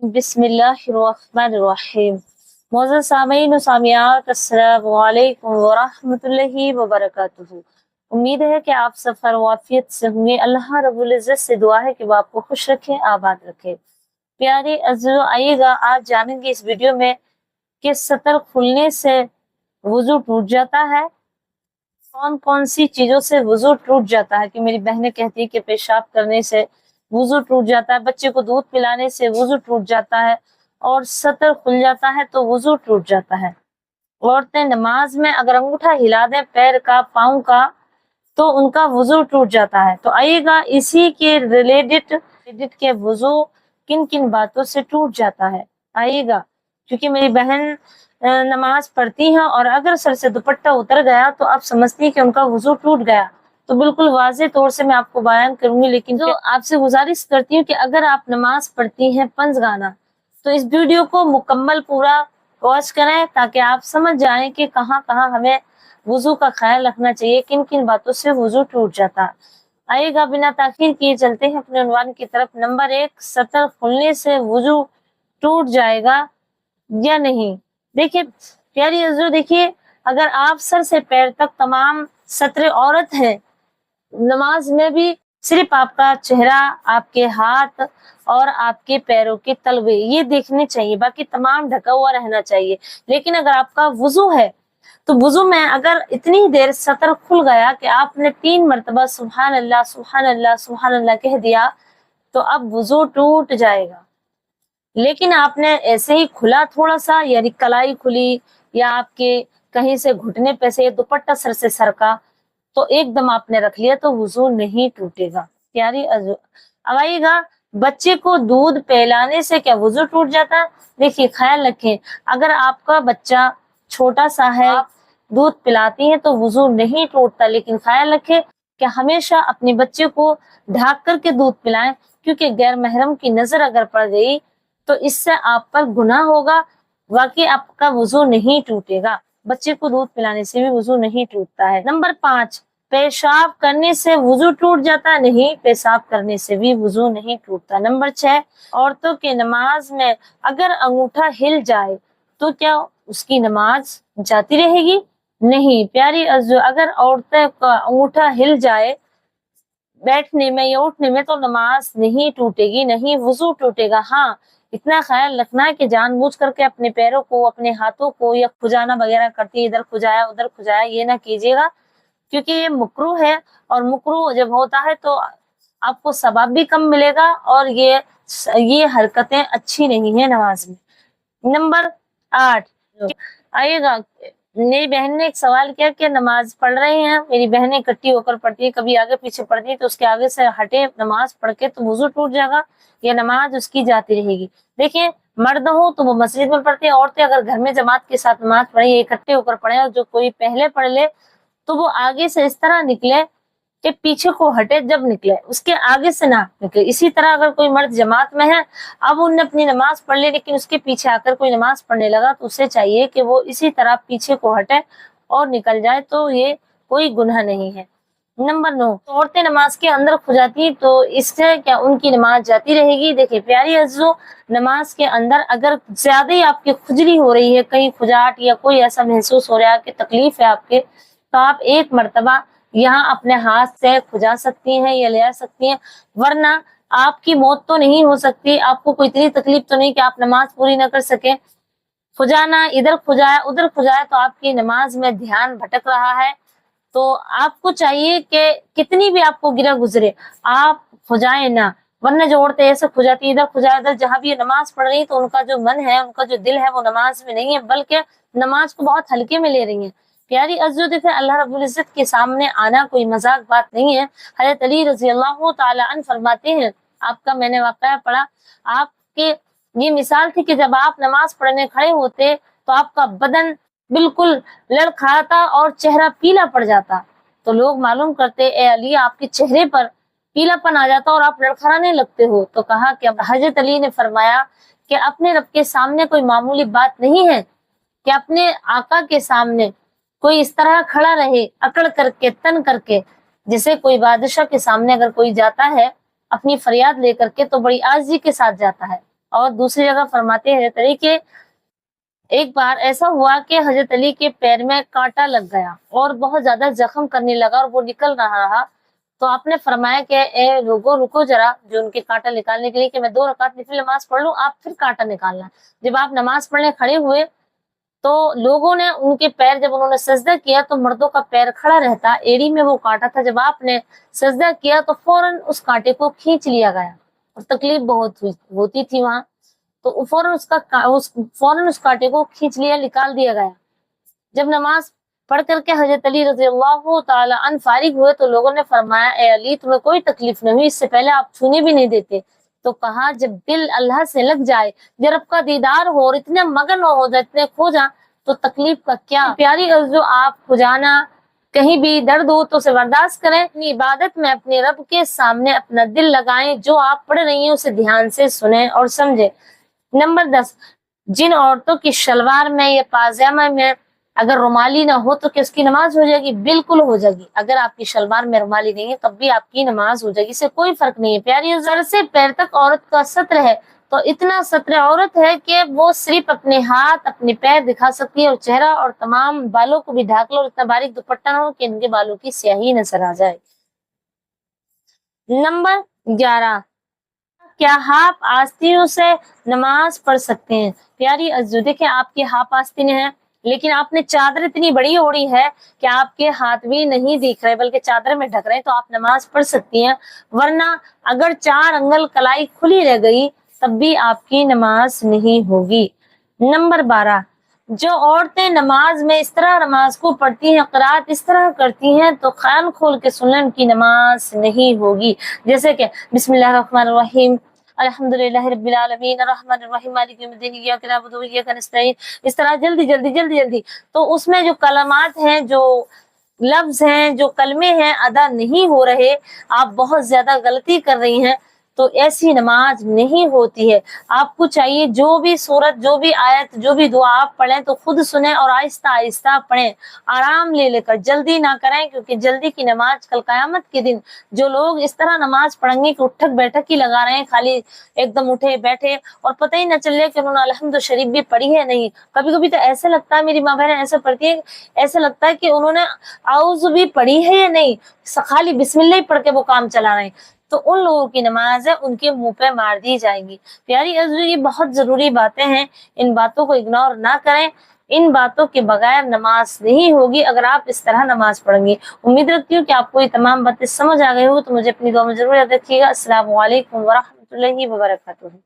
बिस्मिल्लाहिर्रहमानिर्रहीम। मोअज़्ज़ज़ सामीन व सामियात, अस्सलामु अलैकुम व रहमतुल्लाहि व बरकातुहू। उम्मीद है कि आप सब खैर-ओ-आफियत से होंगे। अल्लाह रब्बुल इज़्ज़त से दुआ है कि वो आपको खुश रखे, आबाद रखे। प्यारे अज़ीज़ों, आइएगा आज जानेंगे इस वीडियो में कि सतर खुलने से वुज़ू टूट जाता है। कौन-कौन सी चीज़ों से वुज़ू टूट जाता है कि मेरी बहनें कहती हैं कि पेशाब करने से वुज़ू टूट जाता है, बच्चे को दूध पिलाने से वुज़ू टूट जाता है और सतर खुल जाता है तो वुज़ू टूट जाता है। औरतें नमाज में अगर अंगूठा हिला दें पैर का, पाँव का, तो उनका वुज़ू टूट जाता है। तो आइएगा इसी के रिलेटेड के वुज़ू किन-किन बातों से टूट जाता है। आइएगा, क्योंकि मेरी बहन नमाज पढ़ती हैं और अगर सर से दुपट्टा उतर गया तो आप समझती हैं कि उनका वुज़ू टूट गया। तो बिल्कुल वाज़ेह तौर से मैं आपको बयान करूंगी, लेकिन तो आपसे गुजारिश करती हूँ कि अगर आप नमाज पढ़ती हैं पंजगाना तो इस वीडियो को मुकम्मल पूरा वॉच करें ताकि आप समझ जाएं कि कहाँ-कहाँ हमें वुज़ू का ख्याल रखना चाहिए, किन-किन बातों से वुज़ू टूट जाता है। आइएगा बिना ताख़ीर किए चलते हैं अपने उन्वान की तरफ। नंबर 1, सतर खुलने से वुज़ू टूट जाएगा या नहीं। देखिए प्यारी अज़ीज़ों, देखिए अगर आप सर से पैर तक तमाम सत्र औरत हैं, नमाज में भी सिर्फ आपका चेहरा, आपके हाथ और आपके पैरों के तलवे ये देखने चाहिए, बाकी तमाम ढका हुआ रहना चाहिए। लेकिन अगर आपका वुज़ू है तो वुज़ू में अगर इतनी देर सतर खुल गया कि आपने 3 मरतबा सुभान अल्लाह, सुभान अल्लाह, सुभान अल्लाह कह दिया तो अब वुज़ू टूट जाएगा। लेकिन आपने ऐसे ही खुला थोड़ा सा, यानी कलाई खुली या आपके कहीं से घुटने पे से दुपट्टा सर से सरका तो एकदम आपने रख लिया तो वुज़ू नहीं टूटेगा। प्यारी अब आइएगा, बच्चे को दूध पिलाने से क्या वुज़ू टूट जाता है? देखिए ख्याल रखें, अगर आपका बच्चा छोटा सा है, आप दूध पिलाती हैं तो वुज़ू नहीं टूटता, लेकिन ख्याल रखें कि हमेशा अपने बच्चे को ढक कर के दूध पिलाएं, क्योंकि गैर महरम की नजर अगर पड़ गई तो इससे आप पर गुनाह होगा। वाकई आपका वुज़ू नहीं टूटेगा, बच्चे को दूध पिलाने से भी वुज़ू नहीं टूटता है। नंबर 5, पेशाब करने से वुज़ू टूट जाता है? नहीं, पेशाब करने से भी वुज़ू नहीं टूटता। नंबर 6, औरतों के नमाज में अगर अंगूठा हिल जाए तो क्या उसकी नमाज जाती रहेगी? नहीं प्यारी अज़ीज़ों, अगर औरतें का अंगूठा हिल जाए बैठने में या उठने में तो नमाज नहीं टूटेगी, नहीं वुज़ू टूटेगा। हाँ, इतना ख्याल रखना है कि जानबूझ करके अपने पैरों को, अपने हाथों को या खुजाना वगैरह करती है, इधर खुजाया उधर खुजाया, ये ना कीजिएगा, क्योंकि ये मुकरूह है और मुकरूह जब होता है तो आपको सवाब भी कम मिलेगा और ये हरकतें अच्छी नहीं है नमाज में। नंबर 8, आइएगा, मेरी बहन ने एक सवाल किया कि नमाज पढ़ रही हैं, मेरी बहनें इकट्ठी होकर पढ़ती है, कभी आगे पीछे पढ़ती है तो उसके आगे से हटे नमाज पढ़ के तो वुज़ू टूट जाएगा या नमाज उसकी जाती रहेगी। देखिए मर्द हो तो वो मस्जिद में पढ़ते हैं, औरतें अगर घर में जमात के साथ नमाज पढ़े, इकट्ठे होकर पढ़े और जो कोई पहले पढ़ ले तो वो आगे से इस तरह निकले कि पीछे को हटे, जब निकले उसके आगे से ना निकले। इसी तरह अगर कोई मर्द जमात में है, अब उन्होंने अपनी नमाज पढ़ ली लेकिन उसके पीछे आकर कोई नमाज पढ़ने लगा तो उसे चाहिए कि वो इसी तरह पीछे को हटे और निकल जाए, तो ये कोई गुनाह नहीं है। नंबर 9, तो औरतें नमाज के अंदर खुजाती तो इससे क्या उनकी नमाज जाती रहेगी? देखिए प्यारी अज़ीज़ों, नमाज के अंदर अगर ज्यादा ही आपकी खुजली हो रही है, कहीं खुजाट या कोई ऐसा महसूस हो रहा है कि तकलीफ है आपके, तो आप एक मरतबा यहाँ अपने हाथ से खुजा सकती हैं या ले आ सकती हैं, वरना आपकी मौत तो नहीं हो सकती, आपको कोई इतनी तकलीफ तो नहीं कि आप नमाज पूरी ना कर सके। खुजाना, इधर खुजाया उधर खुजाया तो आपकी नमाज में ध्यान भटक रहा है। तो आपको चाहिए कि कितनी भी आपको गिरा गुजरे आप खुजाएं ना, वरना जो औरतें ऐसे खुजाती इधर खुजाया इधर, जहां भी ये नमाज पढ़ रही तो उनका जो मन है, उनका जो दिल है वो नमाज में नहीं है, बल्कि नमाज को बहुत हल्के में ले रही है। प्यारी अज़ीज़ों, देखिए अल्लाह रब्बुल इज़्ज़त के सामने आना कोई मजाक बात नहीं है। हज़रत अली रज़ी अल्लाह तआला अन्हु फरमाते हैं, आपका मैंने वाक़या पढ़ा, आपके ये मिसाल थी कि जब आप नमाज पढ़ने खड़े होते तो आपका बदन बिल्कुल लड़खड़ाता और चेहरा पीला पड़ जाता, तो लोग मालूम करते ए अली आपके चेहरे पर पीलापन आ जाता और आप लड़खड़ाने लगते हो। तो कहा कि हज़रत अली ने फरमाया कि अपने रब के सामने कोई मामूली बात नहीं है कि अपने आका के सामने कोई इस तरह खड़ा रहे अकड़ करके, तन करके, जैसे कोई बादशाह के सामने अगर कोई जाता है अपनी फरियाद लेकर के तो बड़ी आजिज़ी के साथ जाता है, اور دوسری جگہ فرماتے ہیں حضرت علی کہ ایک بار ایسا ہوا کہ حضرت علی کے پیر میں کانٹا لگ گیا اور بہت زیادہ زخم کرنے لگا اور وہ نکل رہا، تو آپ نے فرمایا کہ اے لوگوں رکو ذرا، جو ان کے کانٹا نکالنے کے لیے، کہ میں 2 رکعت نفل نماز پڑھ لوں، آپ پھر کانٹا نکالنا۔ جب آپ نماز پڑھنے کھڑے ہوئے تو لوگوں نے ان کے پیر، جب انہوں نے سجدہ کیا تو مردوں کا پیر کھڑا رہتا، ایڑی میں وہ کانٹا تھا، جب آپ نے سجدہ کیا تو فوراً اس کانٹے کو کھینچ لیا گیا، اور تکلیف بہت ہوتی تھی وہاں، تو فوراً اس کانٹے کو کھینچ لیا، نکال دیا گیا۔ جب نماز پڑھ کر کے حضرت علی رضی اللہ تعالی عنہ فارغ ہوئے تو لوگوں نے فرمایا اے علی تمہیں کوئی تکلیف نہیں ہوئی، اس سے پہلے آپ چھونے بھی نہیں دیتے۔ تو کہا جب دل اللہ سے لگ جائے، جب رب کا دیدار ہو اور اتنے مگن ہو جائے، اتنے کھو جا، تو تکلیف کا کیا۔ پیاری عزیزو، آپ کو جانا کہیں بھی درد ہو تو اسے برداشت کریں، اپنی عبادت میں اپنے رب کے سامنے اپنا دل لگائیں، جو آپ پڑھ رہی ہیں اسے دھیان سے سنیں اور سمجھیں۔ نمبر 10، جن عورتوں کی شلوار میں یا پاجامہ میں اگر رومالی نہ ہو تو کیا اس کی نماز ہو جائے گی؟ بالکل ہو جائے گی۔ اگر آپ کی شلوار میں رومالی نہیں ہے تب بھی آپ کی نماز ہو جائے گی، اس سے کوئی فرق نہیں ہے۔ پیاری سر سے پیر تک عورت کا ستر ہے، تو اتنا ستر عورت ہے کہ وہ صرف اپنے ہاتھ اپنے پیر دکھا سکتی ہے، اور چہرہ اور تمام بالوں کو بھی ڈھانک لو، اور اتنا باریک دوپٹہ نہ ہو کہ ان کے بالوں کی سیاہی نظر آ جائے۔ نمبر 11، کیا ہاف آستینوں سے نماز پڑھ سکتے ہیں؟ پیاری عزیزو، دیکھیں آپ کی ہاف آستینیں ہیں لیکن آپ نے چادر اتنی بڑی اوڑی ہے کہ آپ کے ہاتھ بھی نہیں دکھ رہے بلکہ چادر میں ڈھک رہے ہیں، تو آپ نماز پڑھ سکتی ہیں، ورنہ اگر 4 انگل کلائی کھلی رہ گئی تب بھی آپ کی نماز نہیں ہوگی۔ نمبر 12، جو عورتیں نماز میں اس طرح نماز کو پڑھتی ہیں، قرات اس طرح کرتی ہیں تو کان کھول کے سنیں ان کی نماز نہیں ہوگی، جیسے کہ بسم اللہ الرحمن الرحیم، الحمدللہ رب العالمین الرحمن الرحیم مالک یوم الدین ایاک نعبد و ایاک نستعین، اس طرح جلدی جلدی، تو اس میں جو کلمات ہیں، جو لفظ ہیں، جو کلمے ہیں ادا نہیں ہو رہے، آپ بہت زیادہ غلطی کر رہی ہیں، تو ایسی نماز نہیں ہوتی ہے۔ آپ کو چاہیے جو بھی سورت، جو بھی آیت، جو بھی دعا آپ پڑھیں تو خود سنیں اور آہستہ آہستہ پڑھیں، آرام لے کر، جلدی نہ کریں، کیونکہ جلدی کی نماز کل قیامت کے دن جو لوگ اس طرح نماز پڑھیں گے کہ اٹھک بیٹھک ہی لگا رہے ہیں، خالی ایک دم اٹھے بیٹھے اور پتہ ہی نہ چلے کہ انہوں نے الحمد شریف بھی پڑھی ہے نہیں۔ کبھی کبھی تو ایسے لگتا ہے، میری ماں بہنیں ایسے پڑھتی ہیں، ایسے لگتا ہے کہ انہوں نے اعوذ بھی پڑھی ہے یا نہیں، خالی بسم اللہ ہی پڑھ کے وہ کام چلا رہے ہیں، تو ان لوگوں کی نماز ہے ان کے منہ پہ مار دی جائیں گی۔ پیاری عزیزو، یہ بہت ضروری باتیں ہیں، ان باتوں کو اگنور نہ کریں، ان باتوں کے بغیر نماز نہیں ہوگی اگر آپ اس طرح نماز پڑھیں گی۔ امید رکھتی ہوں کہ آپ کو یہ تمام باتیں سمجھ آ گئی ہو، تو مجھے اپنی دعا میں ضرور یاد رکھیے گا۔ السلام علیکم ورحمۃ اللہ وبرکاتہ۔